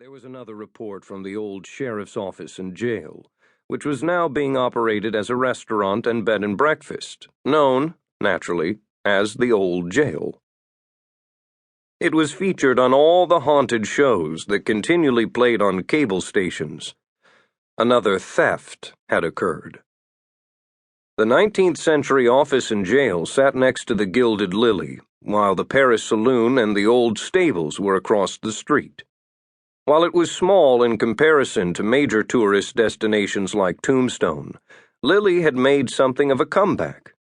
There was another report from the old sheriff's office and jail, which was now being operated as a restaurant and bed and breakfast, known, naturally, as the old jail. It was featured on all the haunted shows that continually played on cable stations. Another theft had occurred. The 19th century office and jail sat next to the Gilded Lily, while the Paris saloon and the old stables were across the street. While it was small in comparison to major tourist destinations like Tombstone, Lily had made something of a comeback.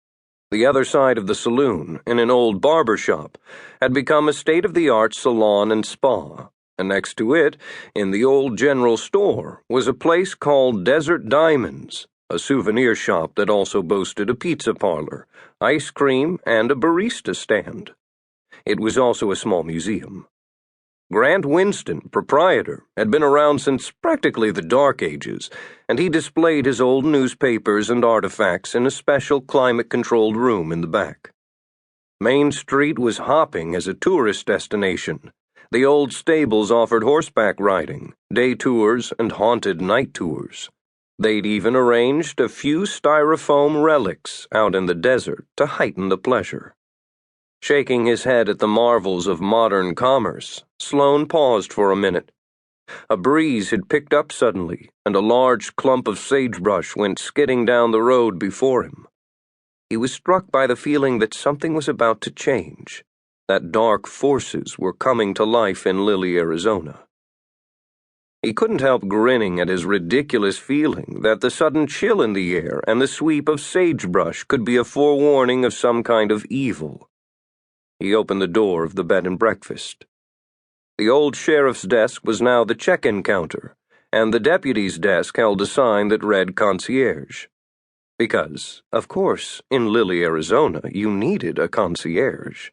The other side of the saloon, in an old barber shop, had become a state-of-the-art salon and spa, and next to it, in the old general store, was a place called Desert Diamonds, a souvenir shop that also boasted a pizza parlor, ice cream, and a barista stand. It was also a small museum. Grant Winston, proprietor, had been around since practically the Dark Ages, and he displayed his old newspapers and artifacts in a special climate-controlled room in the back. Main Street was hopping as a tourist destination. The old stables offered horseback riding, day tours, and haunted night tours. They'd even arranged a few styrofoam relics out in the desert to heighten the pleasure. Shaking his head at the marvels of modern commerce, Sloan paused for a minute. A breeze had picked up suddenly, and a large clump of sagebrush went skidding down the road before him. He was struck by the feeling that something was about to change, that dark forces were coming to life in Lily, Arizona. He couldn't help grinning at his ridiculous feeling that the sudden chill in the air and the sweep of sagebrush could be a forewarning of some kind of evil. He opened the door of the bed and breakfast. The old sheriff's desk was now the check-in counter, and the deputy's desk held a sign that read concierge. Because, of course, in Lily, Arizona, you needed a concierge.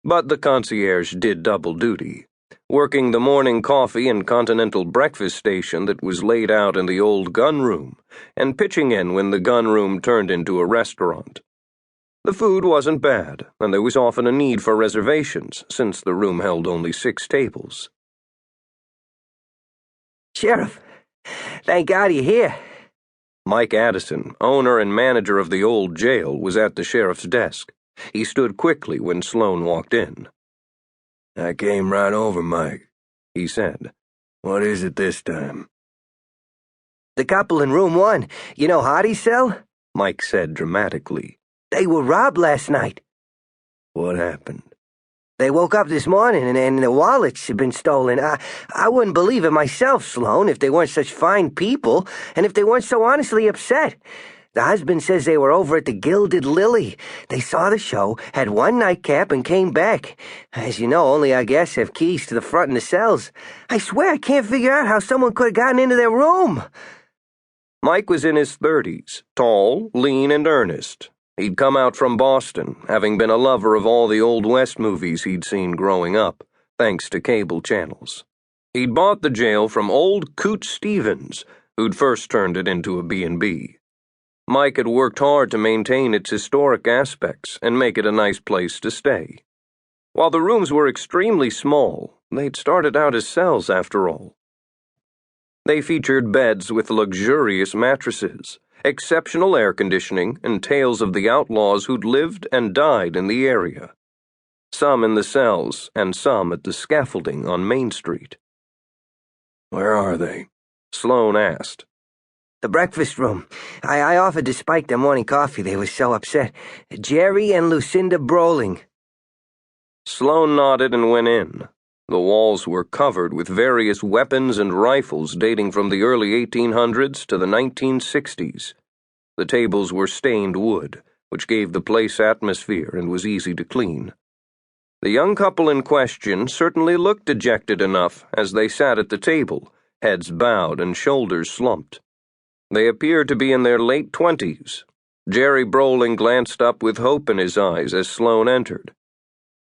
But the concierge did double duty, working the morning coffee and continental breakfast station that was laid out in the old gun room, and pitching in when the gun room turned into a restaurant. The food wasn't bad, and there was often a need for reservations, since the room held only 6 tables. Sheriff, thank God you're here. Mike Addison, owner and manager of the old jail, was at the sheriff's desk. He stood quickly when Sloan walked in. "I came right over, Mike," he said. "What is it this time?" The couple in room 1, you know Hardy's cell? Mike said dramatically. They were robbed last night. "What happened?" They woke up this morning and their wallets had been stolen. I wouldn't believe it myself, Sloan, if they weren't such fine people, and if they weren't so honestly upset. The husband says they were over at the Gilded Lily. They saw the show, had one nightcap, and came back. As you know, only our guests have keys to the front and the cells. I swear I can't figure out how someone could have gotten into their room." Mike was in his 30s, tall, lean, and earnest. He'd come out from Boston, having been a lover of all the Old West movies he'd seen growing up, thanks to cable channels. He'd bought the jail from old Coot Stevens, who'd first turned it into a B&B. Mike had worked hard to maintain its historic aspects and make it a nice place to stay. While the rooms were extremely small, they'd started out as cells after all. They featured beds with luxurious mattresses, exceptional air conditioning, and tales of the outlaws who'd lived and died in the area. Some in the cells, and some at the scaffolding on Main Street. "Where are they?" Sloan asked. The breakfast room. I offered to spike their morning coffee. They were so upset. Jerry and Lucinda Broling. Sloan nodded and went in. The walls were covered with various weapons and rifles dating from the early 1800s to the 1960s. The tables were stained wood, which gave the place atmosphere and was easy to clean. The young couple in question certainly looked dejected enough as they sat at the table, heads bowed and shoulders slumped. They appeared to be in their late 20s. Jerry Broling glanced up with hope in his eyes as Sloan entered.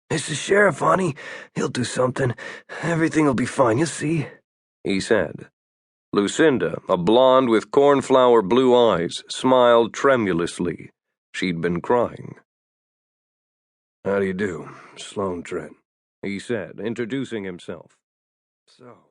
"It's the sheriff, honey. He'll do something. Everything'll be fine, you'll see," he said. Lucinda, a blonde with cornflower blue eyes, smiled tremulously. She'd been crying. "How do you do, Sloan Trent," he said, introducing himself. "So,